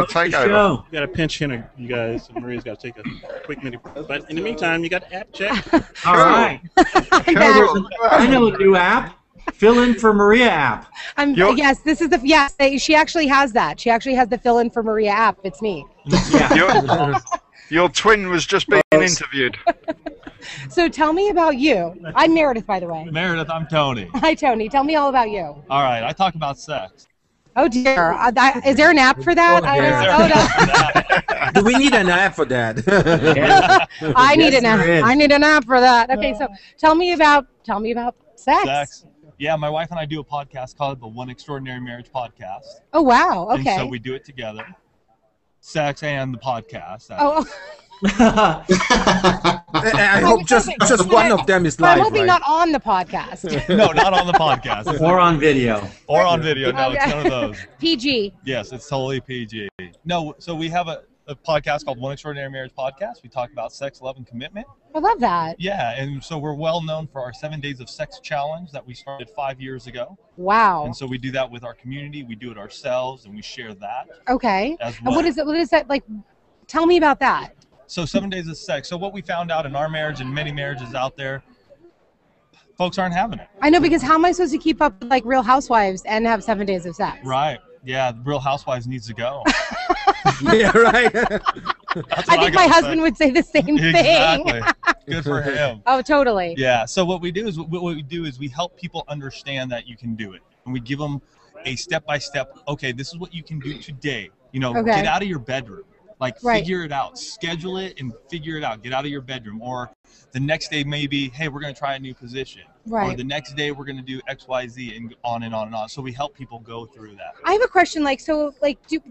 Take over. You got to pinch hit, you guys. And Maria's got to take a quick mini break. But in the meantime, you got the app check. All right. I know a new app. Fill in for Maria app. Yes, this is the she actually has that. She actually has the fill in for Maria app. It's me. Yeah. Your twin was just being interviewed. So tell me about you. I'm Meredith, by the way. Meredith, I'm Tony. Hi, Tony. Tell me all about you. All right, I talk about sex. Oh dear. Is there an app for that? Do we need an app for that? I need an app. I need an app for that. Okay, so tell me about sex. Yeah, my wife and I do a podcast called the One Extraordinary Marriage Podcast. Oh wow. Okay. And so we do it together. Sex and the podcast. Oh. I hope just one of them is live. I'm hoping right? not on the podcast. No, not on the podcast. Or on video. Or on video. No, it's none of those. PG. Yes, it's totally PG. No, so we have a podcast called One Extraordinary Marriage Podcast. We talk about sex, love, and commitment. I love that. Yeah, and so we're well known for our 7 Days of Sex Challenge that we started 5 years ago. Wow. And so we do that with our community. We do it ourselves, and we share that. Okay. As well. And what is that like? Tell me about that. So 7 Days of Sex. So what we found out in our marriage and many marriages out there, folks aren't having it. I know, because how am I supposed to keep up with like Real Housewives and have 7 days of sex? Right. Yeah, Real Housewives needs to go. Yeah, right. I think my husband would say the same thing. Exactly. Good for him. Oh, totally. Yeah. So what we do is we help people understand that you can do it, and we give them a step-by-step. Okay, this is what you can do today. Get out of your bedroom. Figure it out. Schedule it and figure it out. Get out of your bedroom. Or the next day maybe, hey, we're going to try a new position. Right. Or the next day we're going to do X, Y, Z, and on and on and on. So we help people go through that. I have a question. Do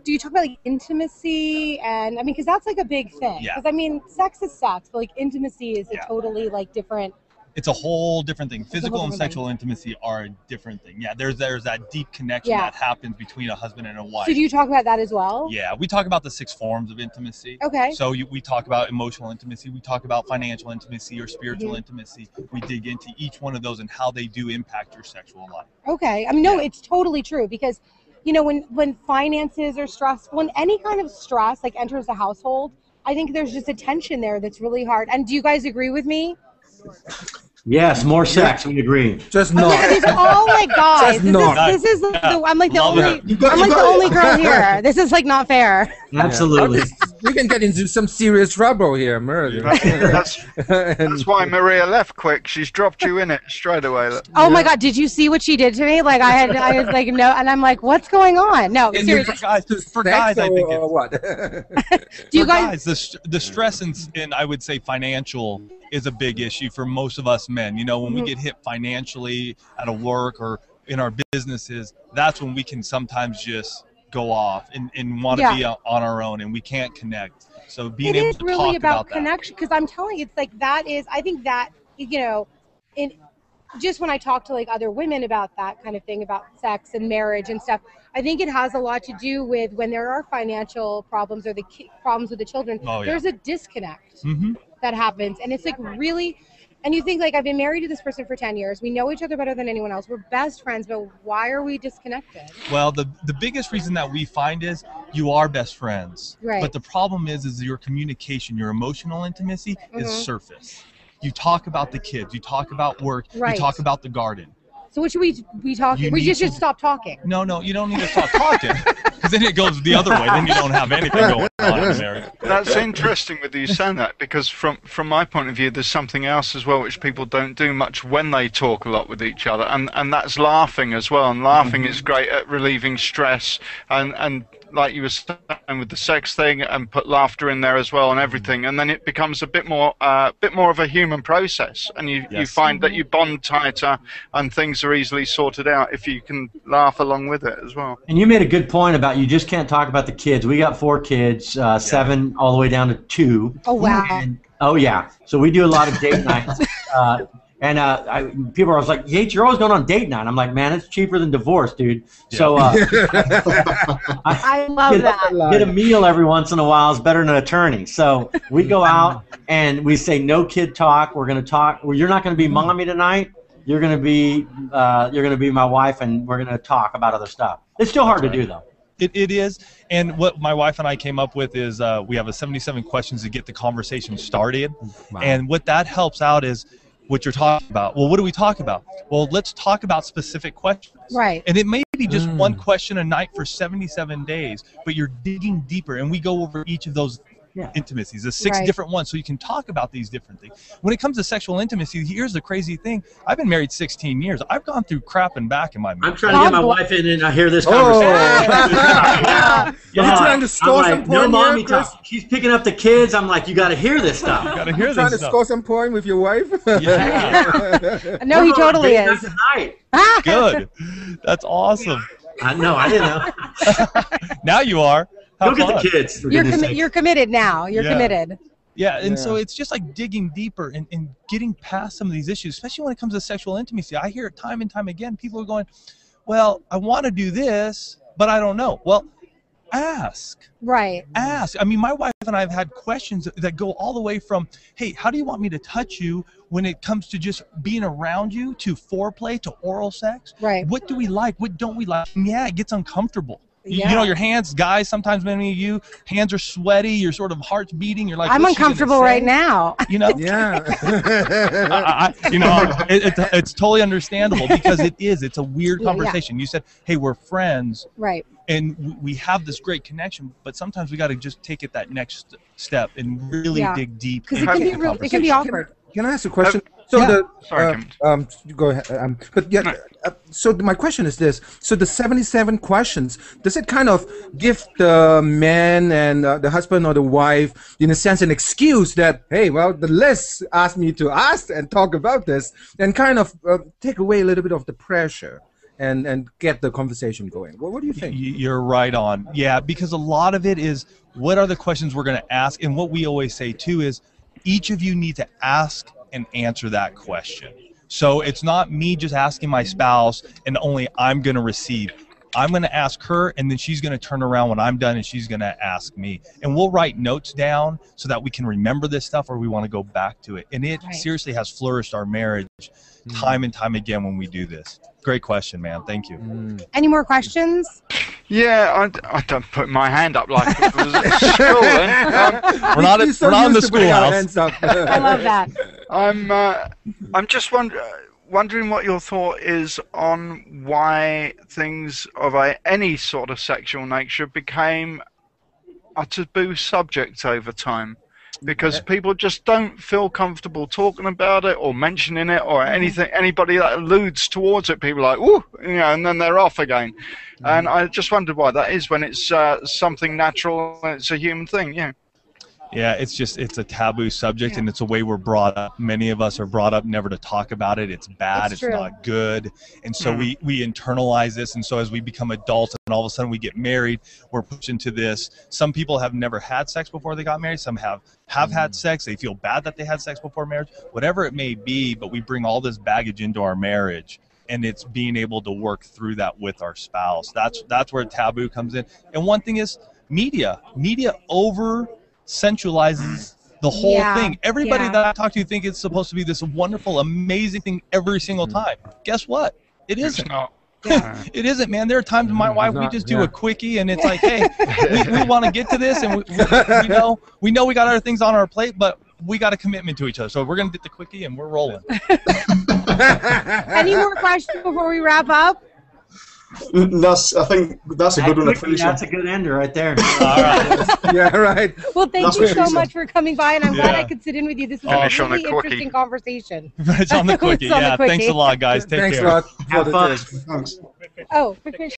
you talk about intimacy? And I mean, because that's like a big thing. Yeah. Because I mean, sex is sex, but intimacy is a totally different. It's a whole different thing. Physical and sexual intimacy are a different thing. Yeah, there's that deep connection that happens between a husband and a wife. So do you talk about that as well? Yeah, we talk about the 6 forms of intimacy. Okay. So we talk about emotional intimacy. We talk about financial intimacy or spiritual intimacy. We dig into each one of those and how they do impact your sexual life. Okay. I mean, no, it's totally true, because, when finances are stressful, when any kind of stress enters the household, I think there's just a tension there that's really hard. And do you guys agree with me? Yes, more sex. We agree. Just not. Yeah, these are all guys. Just this is I'm the only girl here. This is not fair. Absolutely. We can get into some serious trouble here, Meredith. That's why Maria left quick. She's dropped you in it straight away. Oh my God! Did you see what she did to me? I was no, and I'm like, what's going on? No, seriously. For guys, I think or what? Do you guys? The stress and I would say financial is a big issue for most of us men. When we get hit financially at a work or in our businesses, that's when we can sometimes just go off and want to be on our own, and we can't connect. So being able to talk about that. It is really about connection, because I'm telling you, it's that is, I think that, just when I talk to other women about that kind of thing, about sex and marriage and stuff, I think it has a lot to do with when there are financial problems or the problems with the children. Oh, yeah. There's a disconnect that happens, and it's really. And you think, I've been married to this person for 10 years. We know each other better than anyone else. We're best friends, but why are we disconnected? Well, the biggest reason that we find is you are best friends. Right. But the problem is your communication, your emotional intimacy is surface. You talk about the kids. You talk about work. Right. You talk about the garden. So what should we be talking? We just should stop talking. No, you don't need to stop talking. Because then it goes the other way. Then you don't have anything going on in marriage. That's interesting with you saying that, because from my point of view, there's something else as well which people don't do much when they talk a lot with each other, and that's laughing as well. And laughing is great at relieving stress, and like you were saying with the sex thing, and put laughter in there as well and everything, and then it becomes a bit more of a human process, and you find that you bond tighter and things are easily sorted out if you can laugh along with it as well. And you made a good point about you just can't talk about the kids. We got 4 kids, 7 all the way down to 2. Oh wow. Oh yeah. So we do a lot of date nights. People are always like, Yates, you're always going on date night. I'm like, man, it's cheaper than divorce, dude. Yeah. So I love that. Get a meal every once in a while is better than an attorney. So we go out and we say no kid talk. We're going to talk. Well, you're not going to be mommy tonight. You're going to be my wife, and we're going to talk about other stuff. It's still hard to do though. It is. And what my wife and I came up with is we have a 77 questions to get the conversation started. Wow. And what that helps out is what you're talking about. Well, what do we talk about? Well, let's talk about specific questions. Right. And it may be just one question a night for 77 days, but you're digging deeper. And we go over each of those intimacies, the 6 different ones, so you can talk about these different things. When it comes to sexual intimacy, here's the crazy thing. I've been married 16 years. I've gone through crap and back in my marriage. I'm trying to get my wife in and I hear this conversation. You're trying to score some no point mommy here, Chris? talk. She's picking up the kids. I'm like, you got to hear this stuff. You got to hear this Trying to stuff. score some point with your wife? No, he totally is. Good. That's awesome. No, I didn't know. Now you are. Look at the kids. You're committed now. You're committed. Yeah, and so it's just like digging deeper and getting past some of these issues, especially when it comes to sexual intimacy. I hear it time and time again. People are going, well, I want to do this, but I don't know. Well, ask. Right. Ask. I mean, my wife and I have had questions that go all the way from, hey, how do you want me to touch you when it comes to just being around you, to foreplay, to oral sex? Right. What do we like? What don't we like? And yeah, it gets uncomfortable. You know, your hands, guys, sometimes many of you, hands are sweaty, your sort of heart's beating, you're like, I'm uncomfortable right now. You know? Yeah. It's totally understandable because it's a weird conversation. You said, hey, we're friends. Right. And we have this great connection, but sometimes we got to just take it that next step and really dig deep. Because it can be awkward. Can I ask a question? Sorry, go ahead. So my question is this: so the 77 questions, does it kind of give the man and the husband or the wife, in a sense, an excuse that, hey, well, the list asked me to ask and talk about this, and kind of take away a little bit of the pressure and get the conversation going? What do you think? You're right on. Yeah, because a lot of it is, what are the questions we're going to ask? And what we always say too is, each of you need to ask and answer that question. So it's not me just asking my spouse and only I'm going to receive. I'm going to ask her, and then she's going to turn around when I'm done and she's going to ask me. And we'll write notes down so that we can remember this stuff, or we want to go back to it. And it seriously has flourished our marriage time and time again when we do this. Great question, man. Thank you. Any more questions? Yeah, I don't put my hand up like it was at school. We're not in the schoolhouse. I love that. I'm just wondering what your thought is on why things of any sort of sexual nature became a taboo subject over time. Because people just don't feel comfortable talking about it or mentioning it or anything. Anybody that alludes towards it, people are like, ooh, and then they're off again. And I just wondered why that is, when it's something natural and it's a human thing. Yeah, it's a taboo subject, and it's a way we're brought up. Many of us are brought up never to talk about it. It's bad. It's not good. And so we internalize this. And so as we become adults and all of a sudden we get married, we're pushed into this. Some people have never had sex before they got married. Some have had sex. They feel bad that they had sex before marriage, whatever it may be. But we bring all this baggage into our marriage. And it's being able to work through that with our spouse. That's where taboo comes in. And one thing is media. Media over-sensualizes the whole thing. Everybody that I talk to think it's supposed to be this wonderful, amazing thing every single time. Guess what? It isn't. It isn't, man. There are times with my wife, we just do a quickie, and it's like, hey, we want to get to this, and we know we got other things on our plate, but we got a commitment to each other. So we're going to get the quickie, and we're rolling. Any more questions before we wrap up? I think that's a good one to finish on. That's a good ender right there. All right. Yeah, right. Well, thank you so much for coming by, and I'm glad I could sit in with you. This was a really interesting conversation. It's on the quickie. Yeah, thanks a lot, guys. Take care. Thanks a lot. Have fun. Thanks. Oh, for fish.